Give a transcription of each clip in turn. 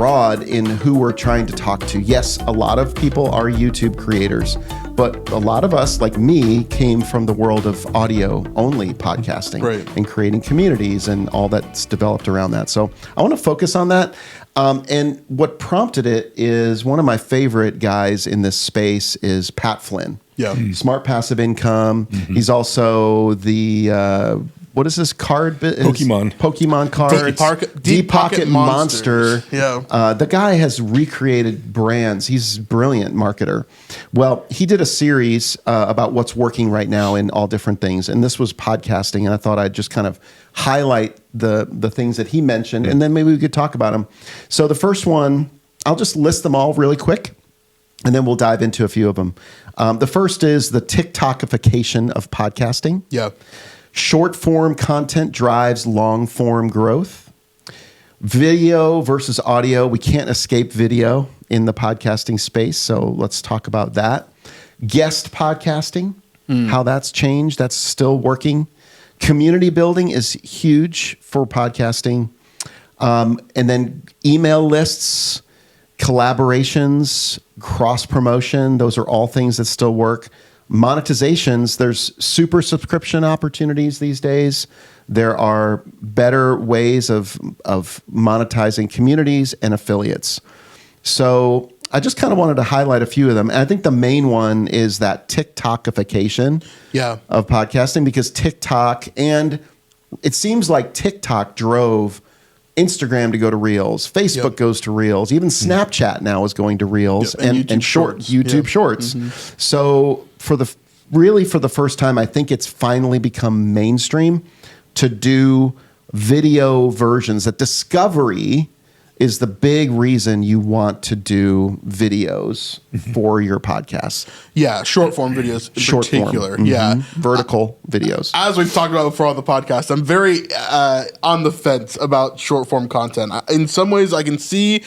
broad in who we're trying to talk to. Yes, a lot of people are YouTube creators, but a lot of us, like me, came from the world of audio-only podcasting and creating communities and all that's developed around that. So I want to focus on that. And what prompted it is one of my favorite guys in this space is Pat Flynn. Yeah. Smart Passive Income. He's also the... what is this card? Pokemon cards. Deep Pocket Monster. Yeah. The guy has recreated brands. He's a brilliant marketer. Well, he did a series about what's working right now in all different things. And this was podcasting. And I thought I'd just kind of highlight the things that he mentioned. And then maybe we could talk about them. So the first one, I'll just list them all really quick. And then we'll dive into a few of them. The first is the TikTokification of podcasting. Yeah. Short form content drives long form growth. Video versus audio. We can't escape video in the podcasting space. So let's talk about that. Guest podcasting, how that's changed. That's still working. Community building is huge for podcasting. And then email lists, collaborations, cross promotion. Those are all things that still work. Monetizations, there's super subscription opportunities these days. There are better ways of monetizing communities and affiliates. So I just kind of wanted to highlight a few of them. And I think the main one is that TikTokification of podcasting, because TikTok, and it seems like TikTok drove Instagram to go to Reels. Facebook goes to Reels. Even Snapchat now is going to Reels and YouTube Shorts. So for the first time, I think it's finally become mainstream to do video versions. That discovery is the big reason you want to do videos for your podcasts. Yeah, short form videos in particular. Yeah. Vertical videos. As we've talked about before on the podcast, I'm very on the fence about short form content. In some ways, I can see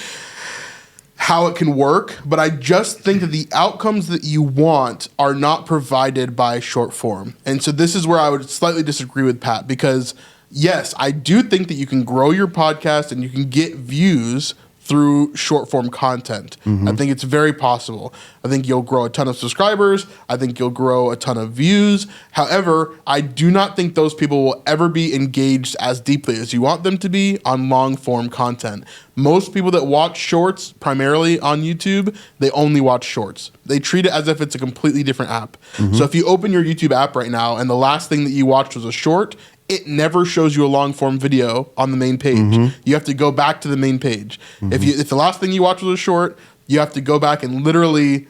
how it can work, but I just think that the outcomes that you want are not provided by short form. And so this is where I would slightly disagree with Pat, because yes, I do think that you can grow your podcast and you can get views through short form content. I think it's very possible. I think you'll grow a ton of subscribers. I think you'll grow a ton of views. However, I do not think those people will ever be engaged as deeply as you want them to be on long form content. Most people that watch shorts primarily on YouTube, they only watch shorts. They treat it as if it's a completely different app. So if you open your YouTube app right now and the last thing that you watched was a short, it never shows you a long form video on the main page. You have to go back to the main page. If the last thing you watched was a short, you have to go back and literally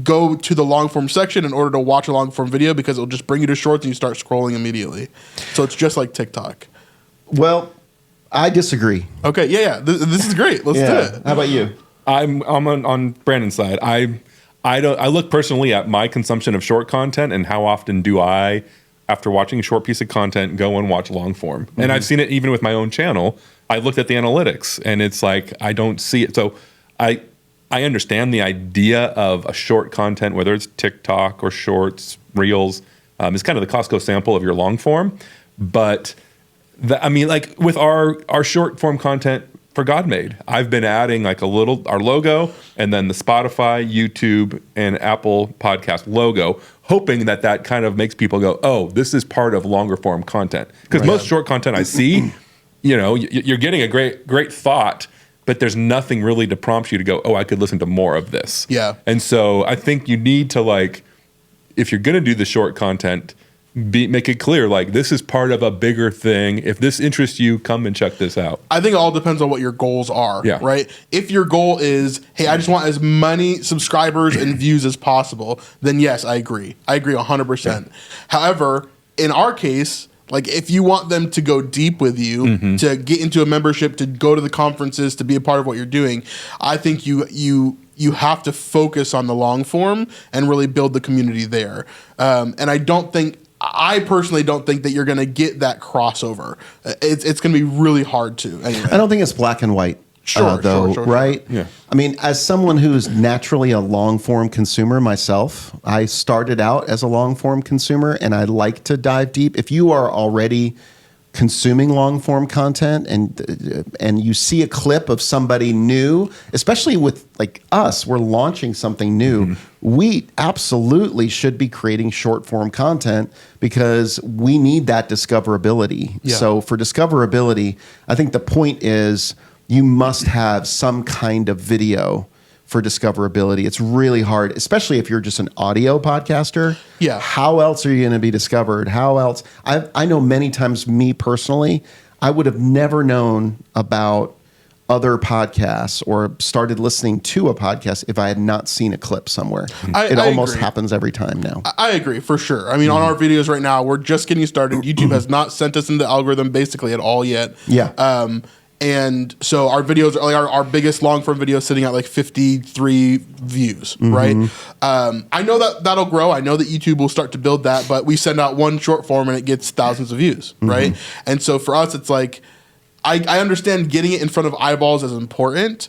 go to the long form section in order to watch a long form video, because it'll just bring you to shorts and you start scrolling immediately. So it's just like TikTok. Well, I disagree. Okay, yeah. This is great. Let's do it. How about you? I'm on Brandon's side. I look personally at my consumption of short content and how often do I, after watching a short piece of content, go and watch long form. And I've seen it even with my own channel. I looked at the analytics and it's like, I don't see it. So I understand the idea of a short content, whether it's TikTok or shorts, Reels, is kind of the Costco sample of your long form. But with our short form content for GodMade, I've been adding our logo and then the Spotify, YouTube, and Apple podcast logo, hoping that kind of makes people go, oh, this is part of longer form content. Because most short content I see, you're getting a great thought, but there's nothing really to prompt you to go, oh, I could listen to more of this. Yeah. And so I think you need to, if you're going to do the short content, make it clear, this is part of a bigger thing. If this interests you, come and check this out. I think it all depends on what your goals are, right? If your goal is, hey, I just want as many subscribers and views as possible, then yes, I agree. I agree 100%. Yeah. However, in our case, if you want them to go deep with you, to get into a membership, to go to the conferences, to be a part of what you're doing, I think you have to focus on the long form and really build the community there. And I personally don't think that you're going to get that crossover. It's going to be really hard to. Anyway. I don't think it's black and white, sure, right? Yeah. I mean, as someone who's naturally a long-form consumer myself, I started out as a long-form consumer, and I like to dive deep. If you are already consuming long form content and you see a clip of somebody new, especially with like us, we're launching something new. We absolutely should be creating short form content because we need that discoverability. Yeah. So for discoverability, I think the point is you must have some kind of video for discoverability. It's really hard, especially if you're just an audio podcaster. Yeah. How else are you going to be discovered? How else? I know many times, me personally, I would have never known about other podcasts or started listening to a podcast if I had not seen a clip somewhere. It almost agree. happens every time now. I agree for sure. I mean, on our videos right now, we're just getting started. YouTube has not sent us into the algorithm basically at all yet. Yeah. And so our videos are like our biggest long form video sitting at like 53 views, right? I know that that'll grow. I know that YouTube will start to build that, but we send out one short form and it gets thousands of views, right? And so for us, it's like, I understand getting it in front of eyeballs is important.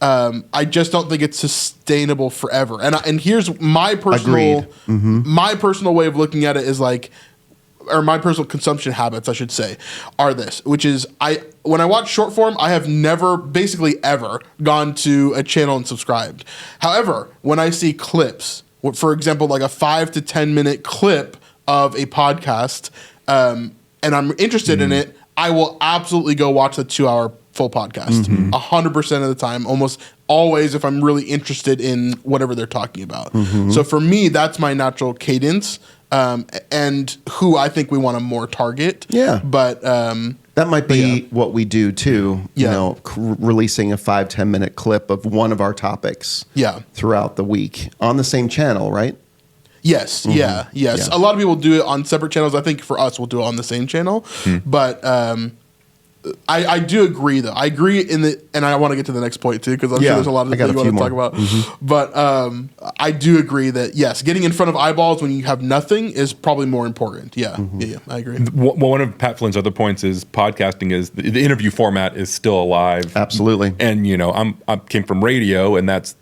I just don't think it's sustainable forever. And here's my personal, my personal way of looking at it is like, or my personal consumption habits, I should say, are this, which is when I watch short form, I have never, basically ever, gone to a channel and subscribed. However, when I see clips, for example, like a 5 to 10 minute clip of a podcast, and I'm interested in it, I will absolutely go watch the 2-hour full podcast 100% of the time, almost always if I'm really interested in whatever they're talking about. So for me, that's my natural cadence. And who I think we want to more target. Yeah. But that might be what we do too. You know, releasing a 5-10 minute clip of one of our topics throughout the week on the same channel, right? Yes. Yes. Yeah. A lot of people do it on separate channels. I think for us, we'll do it on the same channel. But I do agree, though. I agree and I want to get to the next point too, because I'm sure there's a lot of things you want to talk about. But I do agree that yes, getting in front of eyeballs when you have nothing is probably more important. Yeah, I agree. One of Pat Flynn's other points is podcasting is the interview format is still alive. Absolutely. And you know, I came from radio, and that's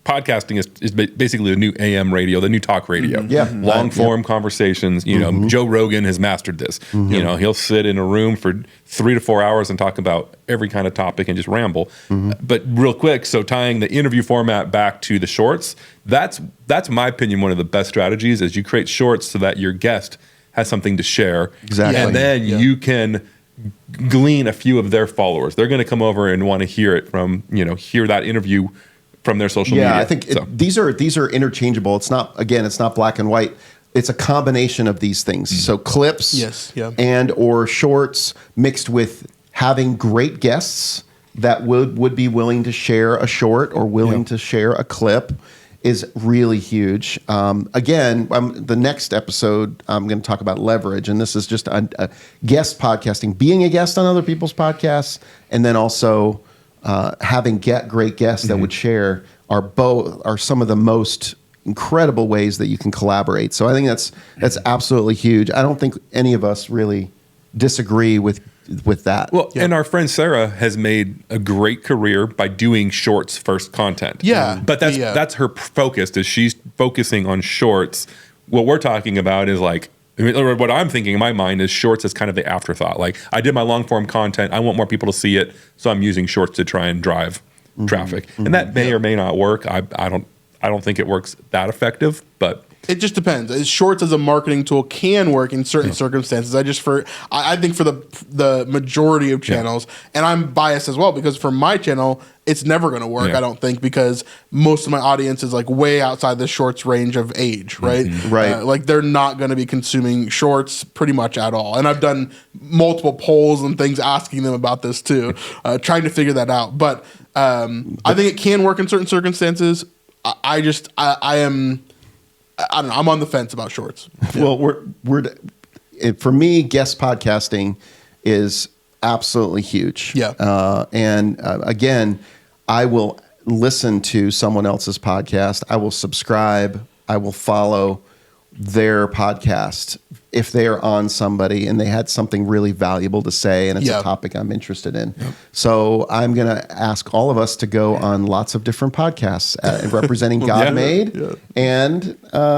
podcasting is basically the new AM radio, the new talk radio. Long form conversations. You know, Joe Rogan has mastered this. You know, he'll sit in a room for 3 to 4 hours and talk about every kind of topic and just ramble. But real quick, so tying the interview format back to the shorts, that's my opinion, one of the best strategies is you create shorts so that your guest has something to share. Exactly. And then you can glean a few of their followers. They're going to come over and want to hear it from, you know, hear that interview from their social media. Yeah, I think these are interchangeable. It's not black and white. It's a combination of these things. So clips and or shorts mixed with having great guests that would be willing to share a short or willing to share a clip is really huge. Again, the next episode, I'm going to talk about leverage, and this is just a guest podcasting, being a guest on other people's podcasts, and then also having great guests that would share are some of the most incredible ways that you can collaborate. So I think that's absolutely huge. I don't think any of us really disagree with that. Well, and our friend Sarah has made a great career by doing shorts first content. Yeah. But that's her focus, is she's focusing on shorts. What we're talking about is like, or what I'm thinking in my mind is shorts as kind of the afterthought. Like, I did my long form content, I want more people to see it, so I'm using shorts to try and drive traffic. And that may or may not work. I don't think it works that effective, but it just depends. Shorts as a marketing tool can work in certain circumstances. I think for the majority of channels, and I'm biased as well because for my channel, it's never going to work. I don't think, because most of my audience is like way outside the shorts range of age, right? Right. Like they're not going to be consuming shorts pretty much at all. And I've done multiple polls and things asking them about this too, trying to figure that out. But I think it can work in certain circumstances. I don't know. I'm on the fence about shorts. Well, for me, guest podcasting is absolutely huge. And again, I will listen to someone else's podcast. I will subscribe. I will follow their podcast if they are on somebody and they had something really valuable to say and it's a topic I'm interested in. So I'm going to ask all of us to go on lots of different podcasts representing GodMade and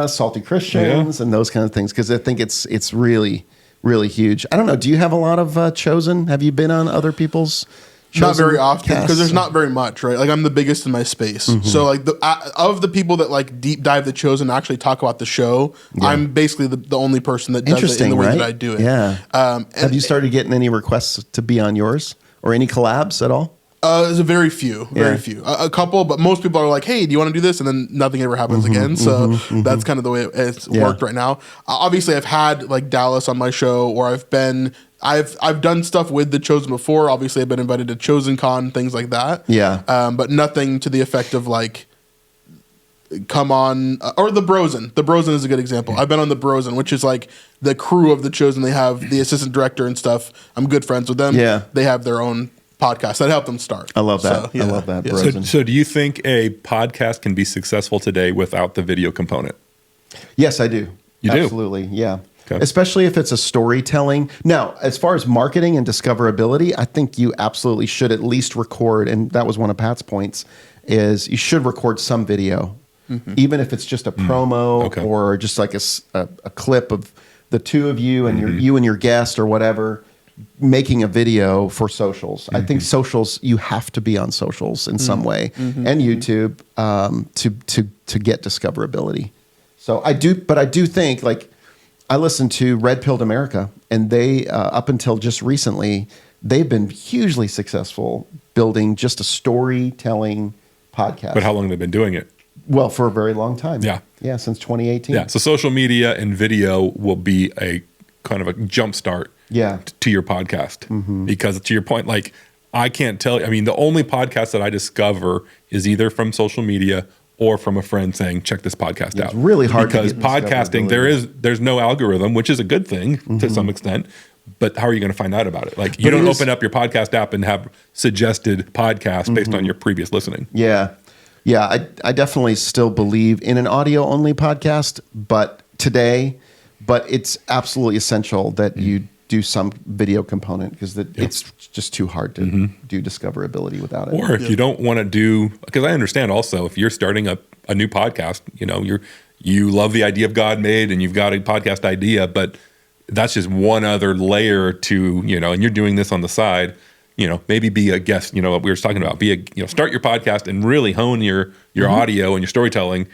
Salty Christians and those kind of things, because I think it's really, really huge. I don't know. Do you have a lot of Chosen? Have you been on other people's? Not very often casts? because there's not very much, right? Like I'm the biggest in my space, so like of the people that like deep dive the Chosen and actually talk about the show, I'm basically the only person that does it in the way that I do it. Yeah. Have you started getting any requests to be on yours or any collabs at all? There's a very few. A couple, but most people are like, "Hey, do you want to do this?" And then nothing ever happens again. So that's kind of the way it's worked right now. Obviously, I've had like Dallas on my show, or I've done stuff with the Chosen before. Obviously, I've been invited to Chosen Con, things like that. Yeah. But nothing to the effect of like, come on, or the Brosen. The Brosen is a good example. I've been on the Brosen, which is like the crew of the Chosen. They have the assistant director and stuff. I'm good friends with them. Yeah. They have their own podcast that helped them start. I love that. I love that. Brosen. So do you think a podcast can be successful today without the video component? Yes, I do. You do? Absolutely. Yeah. Okay. Especially if it's a storytelling. Now, as far as marketing and discoverability, I think you absolutely should at least record, and that was one of Pat's points, is you should record some video, even if it's just a promo or just like a clip of the two of you and you and your guest or whatever, making a video for socials. I think socials, you have to be on socials in some way, and YouTube to get discoverability. So I do think, like, I listen to Red Pilled America, and they up until just recently, they've been hugely successful building just a storytelling podcast. But how long have they been doing it? Well, for a very long time. Yeah, since 2018. Yeah, so social media and video will be a kind of a jump start to your podcast. Because to your point, like, I can't tell you, I mean, the only podcast that I discover is either from social media or from a friend saying, check this podcast out. It's really hard because to get podcasting, there's no algorithm, which is a good thing to some extent. But how are you going to find out about it? Like, you don't open up your podcast app and have suggested podcasts based on your previous listening. Yeah. I definitely still believe in an audio only podcast, but it's absolutely essential that you do some video component, because it's just too hard to do discoverability without it. Or if you don't want to do, because I understand also, if you're starting a new podcast, you know, you love the idea of GodMade and you've got a podcast idea, but that's just one other layer to, you know, and you're doing this on the side, you know, maybe be a guest, you know, what we were talking about, start your podcast and really hone your audio and your storytelling,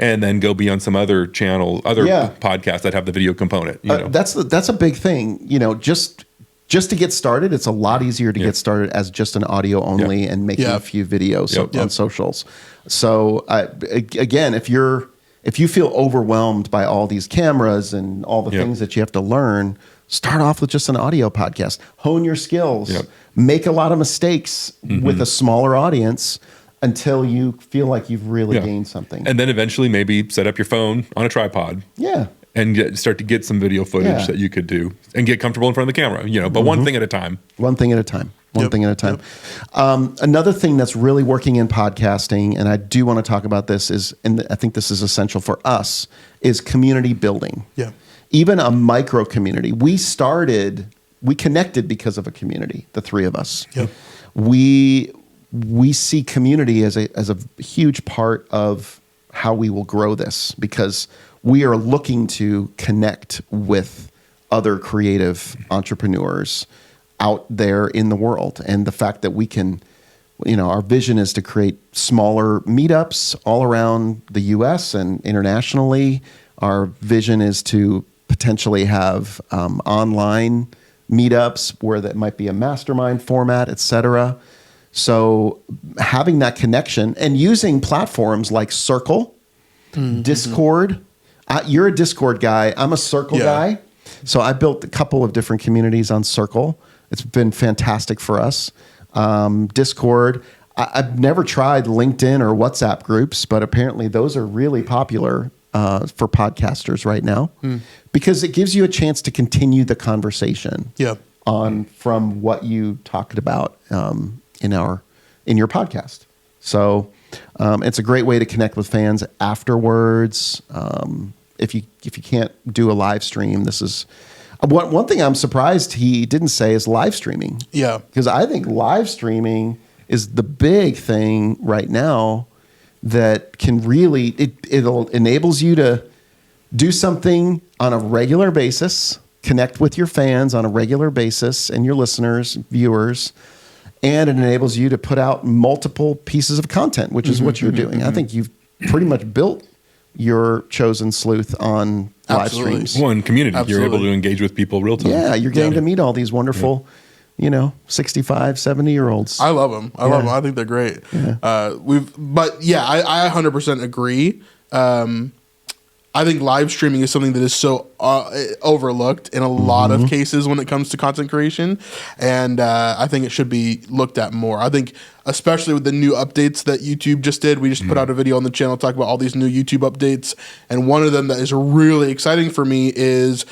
and then go be on some other channel, podcasts that have the video component. You know? That's a big thing. You know, just to get started, it's a lot easier to get started as just an audio only and making a few videos on socials. So again, if you feel overwhelmed by all these cameras and all the things that you have to learn, start off with just an audio podcast. Hone your skills. Make a lot of mistakes with a smaller audience until you feel like you've really gained something. And then eventually maybe set up your phone on a tribod. Yeah. And start to get some video footage that you could do and get comfortable in front of the camera, you know, but one thing at a time. One thing at a time. Another thing that's really working in podcasting, and I do want to talk about this, is, and I think this is essential for us, is community building. Yeah. Even a micro community. We connected because of a community, the three of us. Yep. We see community as a huge part of how we will grow this, because we are looking to connect with other creative entrepreneurs out there in the world. And the fact that we can, you know, our vision is to create smaller meetups all around the US and internationally. Our vision is to potentially have online meetups where that might be a mastermind format, et cetera. So having that connection and using platforms like Circle, Discord. You're a Discord guy. I'm a Circle guy. So I built a couple of different communities on Circle. It's been fantastic for us. Discord. I've never tried LinkedIn or WhatsApp groups, but apparently those are really popular for podcasters right now, because it gives you a chance to continue the conversation from what you talked about in your podcast. So it's a great way to connect with fans afterwards. If you can't do a live stream, this is one thing I'm surprised he didn't say is live streaming. Yeah, because I think live streaming is the big thing right now that can really it enables you to do something on a regular basis connect with your fans on a regular basis and your listeners, viewers, and it enables you to put out multiple pieces of content, which is what you're doing. I think you've pretty much built your chosen sleuth on live streams. One community. Absolutely. You're able to engage with people real time. Yeah, you're getting to meet all these wonderful, 65, 70-year-olds. I love them. I love them. I think they're great. Yeah. I 100% agree. I think live streaming is something that is so overlooked in a lot of cases when it comes to content creation. And I think it should be looked at more. I think especially with the new updates that YouTube just did. We just put out a video on the channel talking about all these new YouTube updates. And one of them that is really exciting for me is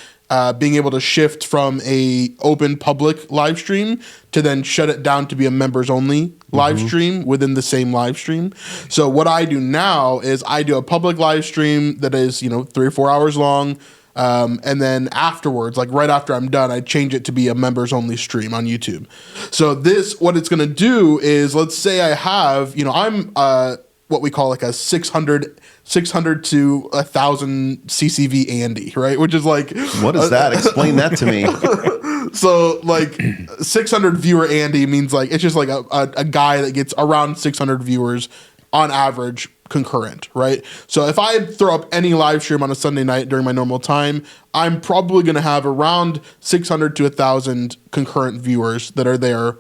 being able to shift from a open public live stream to then shut it down to be a members only live stream within the same live stream. So what I do now is I do a public live stream that is 3 or 4 hours long. And then afterwards, like right after I'm done, I change it to be a members only stream on YouTube. So what it's going to do is, let's say I have, I'm what we call like a 600 to 1,000 CCV Andy, right? Which is like, what is that? Explain that to me. So like 600 viewer Andy means like, it's just like a guy that gets around 600 viewers on average concurrent, right? So if I throw up any live stream on a Sunday night during my normal time, I'm probably going to have around 600 to 1,000 concurrent viewers that are there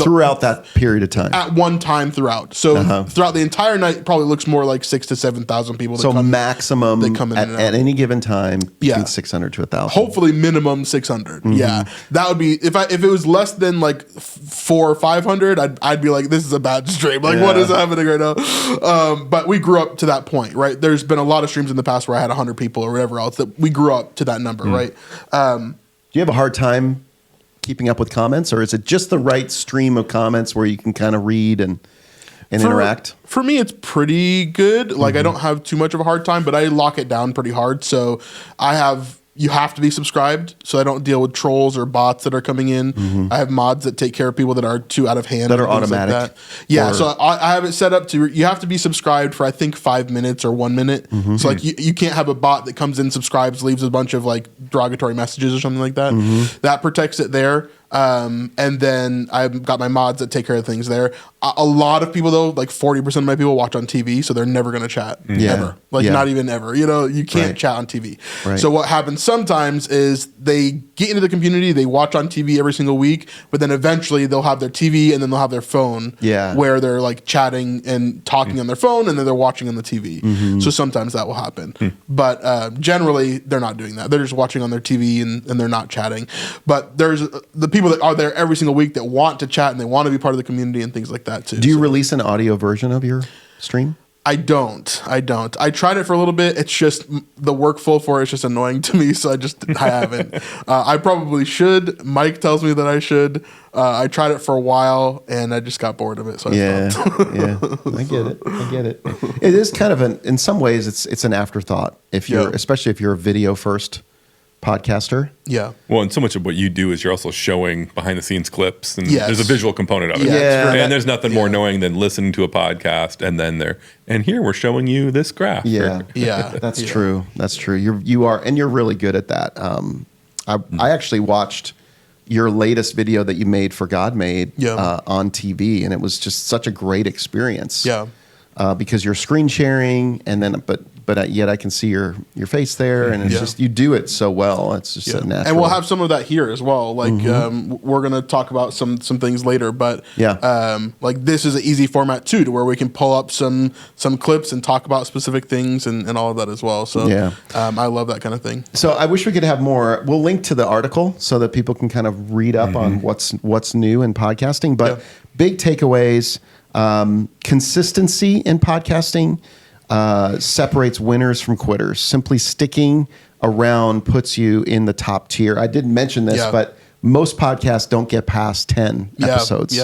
throughout that period of time. At one time throughout. So throughout the entire night, it probably looks more like 6,000 to 7,000 people. So maximum they come in at any given time, between 600 to 1,000. Hopefully minimum 600. Yeah, that would be if it was less than like 400 or 500, I'd be like, this is a bad stream. Like, what is happening right now? But we grew up to that point, right? There's been a lot of streams in the past where I had 100 people or whatever else that we grew up to that number, right? Do you have a hard time keeping up with comments, or is it just the right stream of comments where you can kind of read and interact? For me, it's pretty good. Like, I don't have too much of a hard time, but I lock it down pretty hard. So you have to be subscribed, so I don't deal with trolls or bots that are coming in. I have mods that take care of people that are too out of hand. That are automatic. Like that. Yeah, so I have it set up to, you have to be subscribed for, I think, 5 minutes or 1 minute. So like you can't have a bot that comes in, subscribes, leaves a bunch of like derogatory messages or something like that. That protects it there. And then I've got my mods that take care of things there. A lot of people, though, like 40% of my people watch on TV, so they're never going to chat ever. Like, not even ever. You can't chat on TV. Right. So what happens sometimes is they get into the community, they watch on TV every single week, but then eventually they'll have their TV and then they'll have their phone where they're like chatting and talking on their phone, and then they're watching on the TV. So sometimes that will happen. But generally, they're not doing that. They're just watching on their TV and they're not chatting. But there's the people that are there every single week that want to chat and they want to be part of the community and things like that too. Do you release an audio version of your stream? I don't. I tried it for a little bit. It's just the workflow for it is just annoying to me, so I haven't. I probably should. Mike tells me that I should. I tried it for a while and I just got bored of it. So I stopped. I get it. It is kind of in some ways it's an afterthought especially if you're a video first podcaster. Yeah. Well, and so much of what you do is you're also showing behind the scenes clips, and there's a visual component of it. And there's nothing more annoying than listening to a podcast and here we're showing you this graph. That's true. That's true. You are, and you're really good at that. I actually watched your latest video that you made for GodMade on TV, and it was just such a great experience. Because you're screen sharing, and then but yet I can see your face there, and it's just, you do it so well. It's just a natural. And we'll have some of that here as well. Like we're gonna talk about some things later, but like this is an easy format too, to where we can pull up some clips and talk about specific things and all of that as well. So I love that kind of thing. So I wish we could have more. We'll link to the article so that people can kind of read up on what's new in podcasting. But big takeaways: consistency in podcasting separates winners from quitters. Simply sticking around puts you in the top tier. I didn't mention this, but most podcasts don't get past 10 episodes.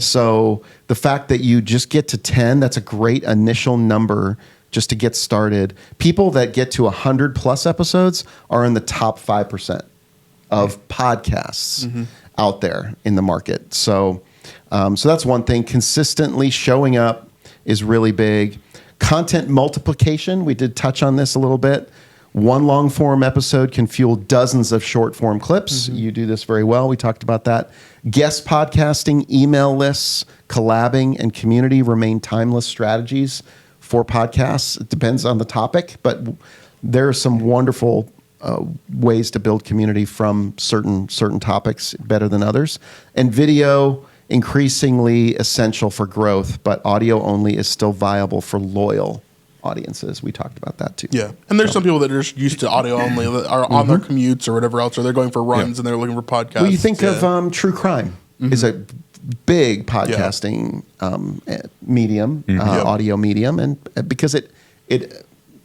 So the fact that you just get to 10, that's a great initial number just to get started. People that get to 100 plus episodes are in the top 5% of podcasts out there in the market. So that's one thing. Consistently showing up is really big. Content multiplication, we did touch on this a little bit. One long form episode can fuel dozens of short form clips. You do this very well. We talked about that. Guest podcasting, email lists, collabing, and community remain timeless strategies for podcasts. It depends on the topic, but there are some wonderful ways to build community from certain topics better than others. And video, increasingly essential for growth, but audio only is still viable for loyal audiences. We talked about that too. Yeah. And there's some people that are just used to audio only that are on their commutes or whatever else, or they're going for runs and they're looking for podcasts. Well, you think of true crime is a big podcasting medium, audio medium, and because it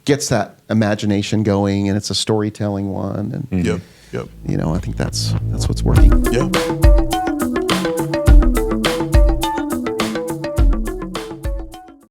gets that imagination going, and it's a storytelling one, and Yep. I think that's what's working. Yeah.